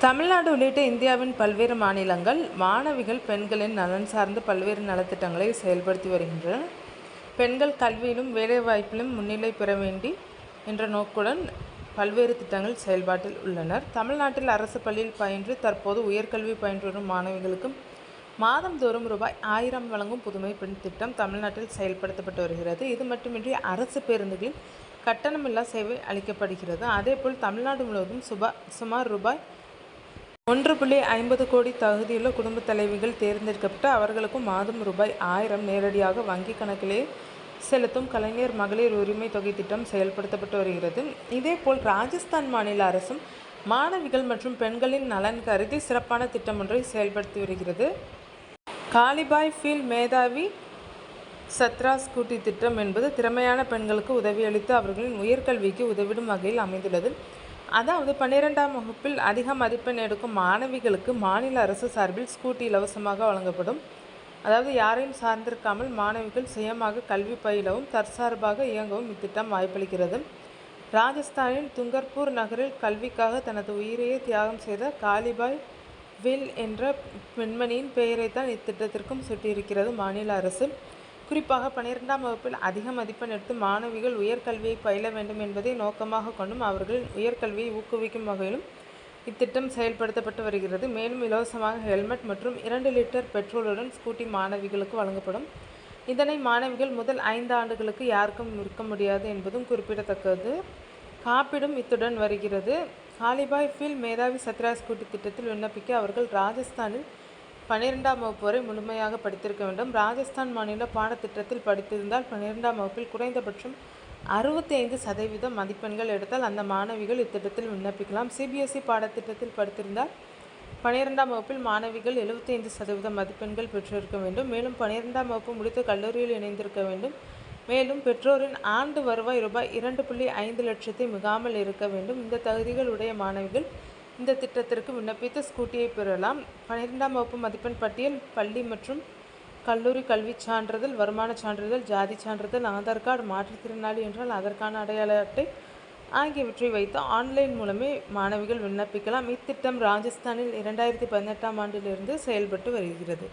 தமிழ்நாடு உள்ளிட்ட இந்தியாவின் பல்வேறு மாநிலங்கள் மாணவிகள் பெண்களின் நலன் சார்ந்து பல்வேறு நலத்திட்டங்களை செயல்படுத்தி வருகின்றன. பெண்கள் கல்வியிலும் வேலைவாய்ப்பிலும் முன்னிலை பெற வேண்டி என்ற நோக்குடன் பல்வேறு திட்டங்கள் செயல்பாட்டில் உள்ளனர். தமிழ்நாட்டில் அரசு பள்ளியில் பயின்று தற்போது உயர்கல்வி பயின்று வரும் மாணவிகளுக்கும் மாதந்தோறும் ரூபாய் 1000 வழங்கும் புதுமை பெண் திட்டம் தமிழ்நாட்டில் செயல்படுத்தப்பட்டு வருகிறது. இது மட்டுமின்றி அரசு பேருந்துகளில் கட்டணமில்லா சேவை அளிக்கப்படுகிறது. அதேபோல் தமிழ்நாடு முழுவதும் சுமார் ரூபாய் 1.50 கோடி தகுதியுள்ள குடும்ப தலைவிகள் தேர்ந்தெடுக்கப்பட்டு அவர்களுக்கும் மாதம் ரூபாய் 1000 நேரடியாக வங்கி கணக்கிலே செலுத்தும் கலைஞர் மகளிர் உரிமை தொகை திட்டம் செயல்படுத்தப்பட்டு வருகிறது. இதேபோல் ராஜஸ்தான் மாநில அரசும் மாணவிகள் மற்றும் பெண்களின் நலன் கருதி சிறப்பான திட்டம் ஒன்றை செயல்படுத்தி வருகிறது. காலிபாய் ஃபீல் மேதாவி சத்ரா ஸ்கூட்டி திட்டம் என்பது திறமையான பெண்களுக்கு உதவியளித்து அவர்களின் உயர்கல்விக்கு உதவிடும் வகையில் அமைந்துள்ளது. அதாவது 12ஆம் வகுப்பில் அதிக மதிப்பெண் எடுக்கும் மாணவிகளுக்கு மாநில அரசு சார்பில் ஸ்கூட்டி இலவசமாக வழங்கப்படும். அதாவது யாரையும் சார்ந்திருக்காமல் மாணவிகள் சுயமாக கல்வி பயிலவும் தற்சார்பாக இயங்கவும் இத்திட்டம் வாய்ப்பளிக்கிறது. ராஜஸ்தானின் துங்கர்பூர் நகரில் கல்விக்காக தனது உயிரையே தியாகம் செய்த காலிபாய் வில் என்ற பெண்மணியின் பெயரைத்தான் இத்திட்டத்திற்கும் சுட்டியிருக்கிறது மாநில அரசு. குறிப்பாக 12ஆம் வகுப்பில் அதிக மதிப்பெண் எடுத்து மாணவிகள் உயர்கல்வியை பயில வேண்டும் என்பதை நோக்கமாக கொண்டும் அவர்களின் உயர்கல்வியை ஊக்குவிக்கும் வகையிலும் இத்திட்டம் செயல்படுத்தப்பட்டு வருகிறது. மேலும் இலவசமாக ஹெல்மெட் மற்றும் 2 லிட்டர் பெட்ரோலுடன் ஸ்கூட்டி மாணவிகளுக்கு வழங்கப்படும். இதனை மாணவிகள் முதல் 5 ஆண்டுகளுக்கு யாருக்கும் விற்க முடியாது என்பதும் குறிப்பிடத்தக்கது. காப்பீடும் இத்துடன் வருகிறது. காலிபாய் ஃபீல் மேதாவி சத்ரா ஸ்கூட்டி திட்டத்தில் விண்ணப்பிக்க அவர்கள் ராஜஸ்தானில் 12ஆம் வகுப்பு வரை முழுமையாக படித்திருக்க வேண்டும். ராஜஸ்தான் மாநில பாடத்திட்டத்தில் படித்திருந்தால் 12ஆம் வகுப்பில் குறைந்தபட்சம் 65% மதிப்பெண்கள் எடுத்தால் அந்த மாணவிகள் இத்திட்டத்தில் விண்ணப்பிக்கலாம். CBSE பாடத்திட்டத்தில் படித்திருந்தால் 12ஆம் வகுப்பில் மாணவிகள் 75% மதிப்பெண்கள் பெற்றிருக்க வேண்டும். மேலும் 12ஆம் வகுப்பு முடித்து கல்லூரியில் இணைந்திருக்க வேண்டும். மேலும் பெற்றோரின் ஆண்டு வருவாய் ரூபாய் 2.5 லட்சத்தை மிகாமல் இருக்க வேண்டும். இந்த தகுதிகள் உடைய மாணவிகள் இந்த திட்டத்திற்கு விண்ணப்பித்து ஸ்கூட்டியை பெறலாம். 12ஆம் வகுப்பு மதிப்பெண் பட்டியல், பள்ளி மற்றும் கல்லூரி கல்விச் சான்றிதழ், வருமான சான்றிதழ், ஜாதி சான்றிதழ், ஆதார் கார்டு, மாற்றுத்திறனாளி என்றால் அதற்கான அடையாள அட்டை ஆகியவற்றை வைத்து ஆன்லைன் மூலமே மாணவிகள் விண்ணப்பிக்கலாம். இத்திட்டம் ராஜஸ்தானில் 2018ஆம் ஆண்டிலிருந்து செயல்பட்டு வருகிறது.